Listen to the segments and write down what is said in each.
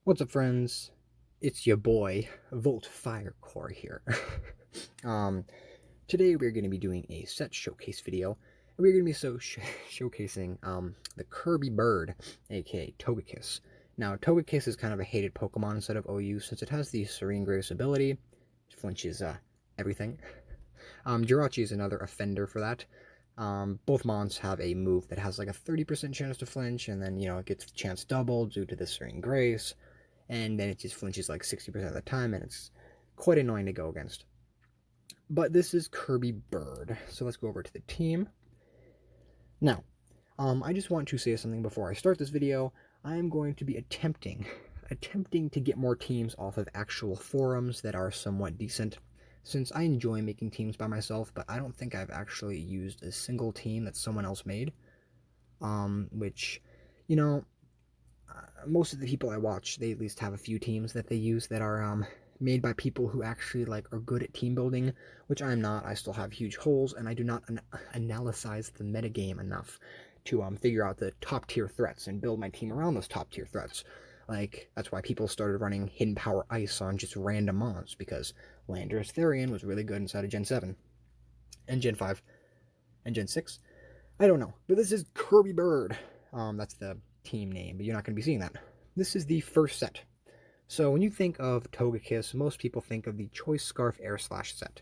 What's up, friends? It's your boy, Volt Firecore here. um, Today we're going to be doing a set showcase video, and we're going to be showcasing the Kirby Bird, aka Togekiss. Now, Togekiss is kind of a hated Pokemon instead of OU since it has the Serene Grace ability. It flinches everything. Jirachi is another offender for that. Both Mons have a move that has like a 30% chance to flinch, and then, it gets the chance doubled due to the Serene Grace, and then it just flinches like 60% of the time, and it's quite annoying to go against. But this is Kirby Bird, so let's go over to the team. Now, I just want to say something before I start this video. I am going to be attempting to get more teams off of actual forums that are somewhat decent, since I enjoy making teams by myself, but I don't think I've actually used a single team that someone else made, which, most of the people I watch, they at least have a few teams that they use that are made by people who actually are good at team building, which I'm not. I still have huge holes, and I do not analyze the metagame enough to figure out the top tier threats and build my team around those top tier threats. That's why people started running Hidden Power Ice on just random mons, because Landorus Therian was really good inside of Gen 7 and Gen 5 and Gen 6. I don't know, but this is Kirby Bird. That's the team name, but you're not going to be seeing that. This is the first set. So when you think of Togekiss, most people think of the Choice Scarf Air Slash set.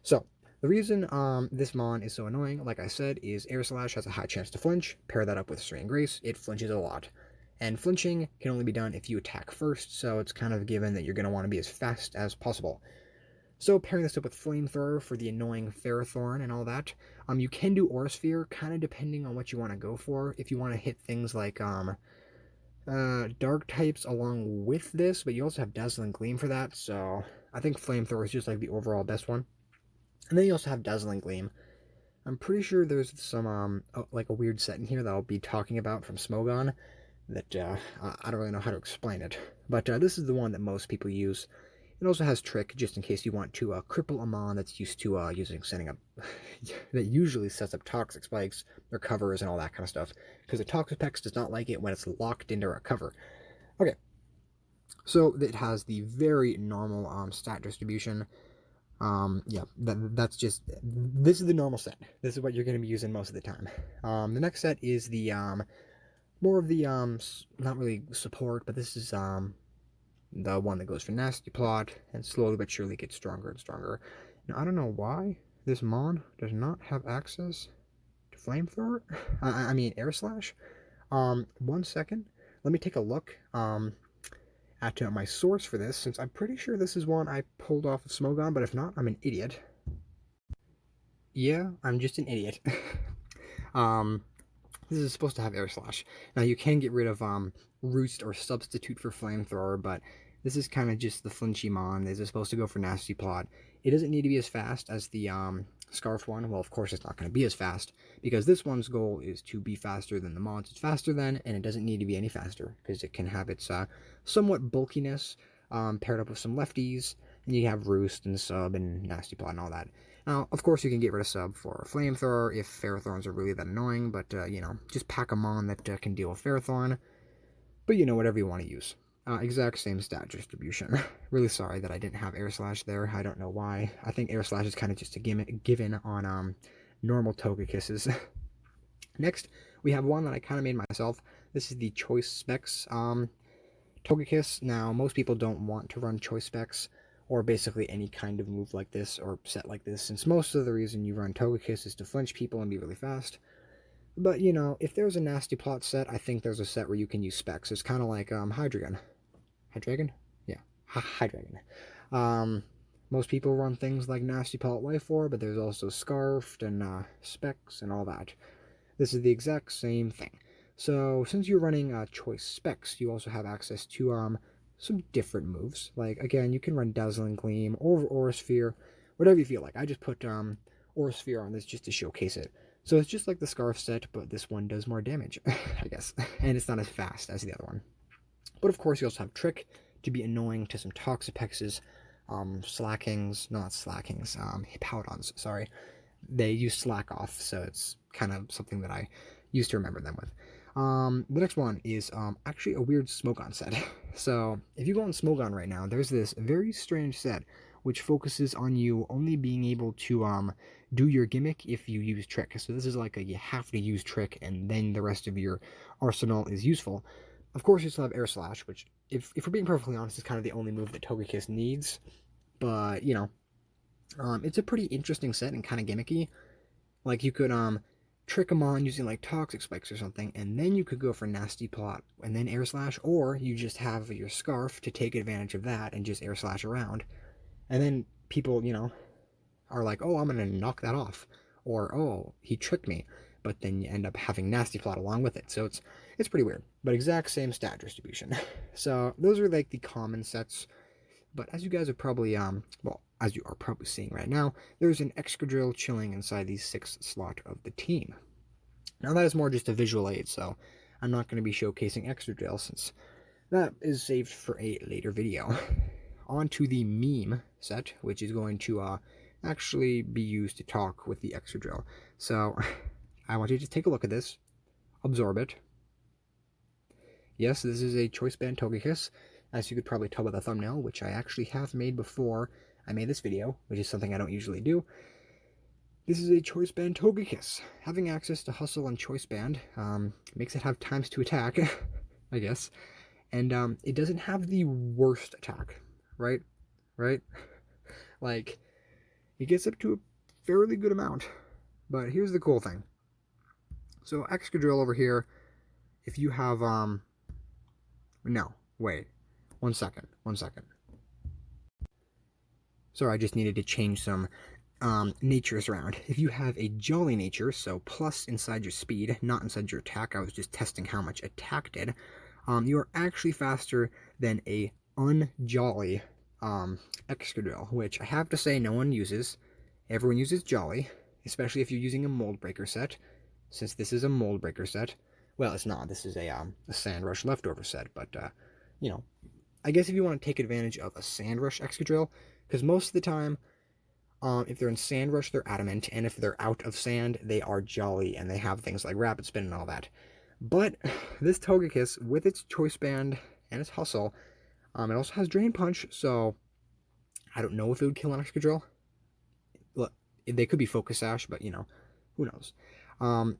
So the reason this mon is so annoying, like I said, is Air Slash has a high chance to flinch. Pair that up with Serene Grace, it flinches a lot. And flinching can only be done if you attack first, so it's kind of given that you're going to want to be as fast as possible. So pairing this up with Flamethrower for the annoying Ferrothorn and all that, you can do Aura Sphere, kind of depending on what you want to go for. If you want to hit things like Dark types along with this, but you also have Dazzling Gleam for that, so I think Flamethrower is just like the overall best one. And then you also have Dazzling Gleam. I'm pretty sure there's some like a weird set in here that I'll be talking about from Smogon that I don't really know how to explain it, but this is the one that most people use. It also has Trick, just in case you want to cripple a mon that's used to setting up that usually sets up toxic spikes or covers and all that kind of stuff, because the Toxapex does not like it when it's locked into a cover. Okay, so it has the very normal stat distribution. Yeah, that's just, this is the normal set. This is what you're going to be using most of the time. The next set is the more of the not really support, but this is the one that goes for Nasty Plot, and slowly but surely gets stronger and stronger. Now, I don't know why this mon does not have access to Flamethrower. I mean, Air Slash. 1 second. Let me take a look at my source for this, since I'm pretty sure this is one I pulled off of Smogon, but if not, I'm an idiot. Yeah, I'm just an idiot. This is supposed to have Air Slash. Now, you can get rid of Roost or substitute for Flamethrower, but this is kind of just the flinchy mon. This is supposed to go for Nasty Plot. It doesn't need to be as fast as the Scarf one. Well, of course it's not going to be as fast, because this one's goal is to be faster than the mons it's faster than, and it doesn't need to be any faster, because it can have its somewhat bulkiness paired up with some lefties, and you have Roost and Sub and Nasty Plot and all that. Now, of course, you can get rid of Sub for a Flamethrower if Ferrothorns are really that annoying, but, just pack them on that can deal with Ferrothorn. But, whatever you want to use. Exact same stat distribution. Really sorry that I didn't have Air Slash there. I don't know why. I think Air Slash is kind of just a given on normal Togekisses. Next, we have one that I kind of made myself. This is the Choice Specs Togekiss. Now, most people don't want to run Choice Specs, or basically any kind of move like this or set like this, since most of the reason you run Togekiss is to flinch people and be really fast. But, if there's a Nasty Plot set, I think there's a set where you can use specs. It's kind of like Hydreigon. Hydreigon? Yeah, Hydreigon. Most people run things like Nasty Plot Life Orb, but there's also Scarfed and specs and all that. This is the exact same thing. So, since you're running Choice Specs, you also have access to some different moves. Like, again, you can run Dazzling Gleam or Aura Sphere, whatever you feel like. I just put Aura Sphere on this just to showcase it. So it's just like the Scarf set, but this one does more damage, I guess. And it's not as fast as the other one. But of course, you also have Trick to be annoying to some Toxapexes, Hippowdons, sorry. They use Slack Off, so it's kind of something that I used to remember them with. The next one is actually a weird Smogon set. So if you go on Smogon right now, there's this very strange set which focuses on you only being able to do your gimmick if you use trick. So this is like a you have to use trick and then the rest of your arsenal is useful. Of course, you still have Air Slash, which, if we're being perfectly honest, is kind of the only move that Togekiss needs. But, you know, it's a pretty interesting set and kind of gimmicky. Like, you could trick them on using, like, Toxic Spikes or something, and then you could go for Nasty Plot and then Air Slash, or you just have your Scarf to take advantage of that and just Air Slash around. And then people, you know, are like, oh, I'm going to knock that off. Or, oh, he tricked me. But then you end up having Nasty Plot along with it. So it's pretty weird. But exact same stat distribution. So those are like the common sets. But as you guys are probably, well, as you are probably seeing right now, there's an Excadrill chilling inside the 6th slot of the team. Now that is more just a visual aid, so I'm not going to be showcasing Excadrill since that is saved for a later video. On to the meme set, which is going to actually be used to talk with the Excadrill. So I want you to take a look at this, absorb it. Yes, this is a Choice Band Togekiss, as you could probably tell by the thumbnail, which I actually have made before I made this video, which is something I don't usually do. This is a Choice Band Togekiss. Having access to Hustle and Choice Band makes it have times to attack, I guess. And it doesn't have the worst attack, right? Like, it gets up to a fairly good amount. But here's the cool thing. So Excadrill over here, if you have, no, wait, one second. Sorry, I just needed to change some natures around. If you have a Jolly nature, so plus inside your speed, not inside your attack, I was just testing how much attack did, you are actually faster than a unjolly Excadrill, which I have to say no one uses. Everyone uses Jolly, especially if you're using a Mold Breaker set, since this is a Mold Breaker set. Well, it's not. This is a Sand Rush leftover set, but, you know, I guess if you want to take advantage of a Sand Rush Excadrill, because most of the time, if they're in Sand Rush, they're Adamant, and if they're out of Sand, they are Jolly, and they have things like Rapid Spin and all that. But this Togekiss, with its Choice Band and its Hustle, it also has Drain Punch, so I don't know if it would kill an Excadrill. Look, they could be Focus Sash, but, you know, who knows.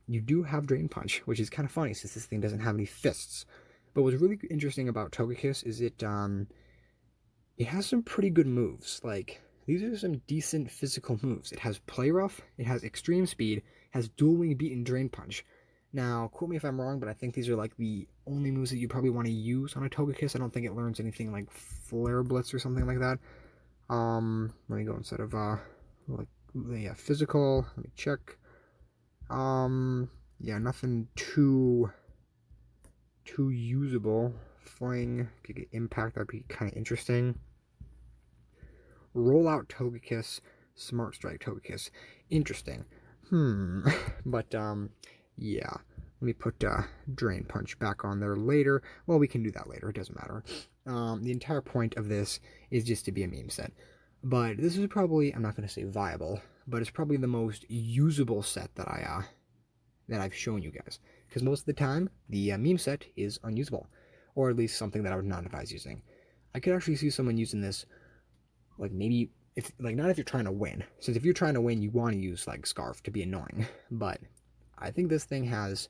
You do have Drain Punch, which is kind of funny since this thing doesn't have any fists. But what's really interesting about Togekiss is it has some pretty good moves. Like, these are some decent physical moves. It has Play Rough, it has Extreme Speed, it has Dual Wing Beat and Drain Punch. Now, quote me if I'm wrong, but I think these are like the only moves that you probably want to use on a Togekiss. I don't think it learns anything like Flare Blitz or something like that. Let me go instead of like the physical. Let me check. Yeah, nothing too usable. Fling, could get Impact, that'd be kind of interesting. Rollout Togekiss, Smart Strike Togekiss, interesting. But yeah, let me put Drain Punch back on there later. Well, we can do that later, it doesn't matter. The entire point of this is just to be a meme set. But this is probably, I'm not going to say viable, but it's probably the most usable set that I've shown you guys. Because most of the time, the meme set is unusable. Or at least something that I would not advise using. I could actually see someone using this, like maybe, if like not if you're trying to win. Since if you're trying to win, you want to use like Scarf to be annoying. But I think this thing has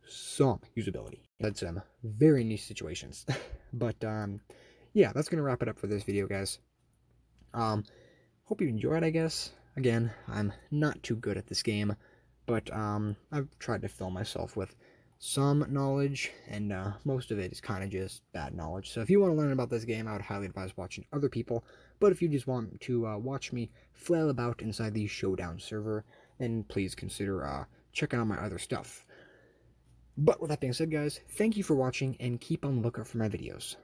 some usability. That's some very niche situations. But yeah, that's going to wrap it up for this video, guys. Hope you enjoyed, I guess. Again, I'm not too good at this game, but I've tried to fill myself with some knowledge, and most of it is kind of just bad knowledge. So if you want to learn about this game, I would highly advise watching other people. But if you just want to watch me flail about inside the Showdown server, then please consider checking out my other stuff. But with that being said, guys, thank you for watching, and keep on the lookout for my videos.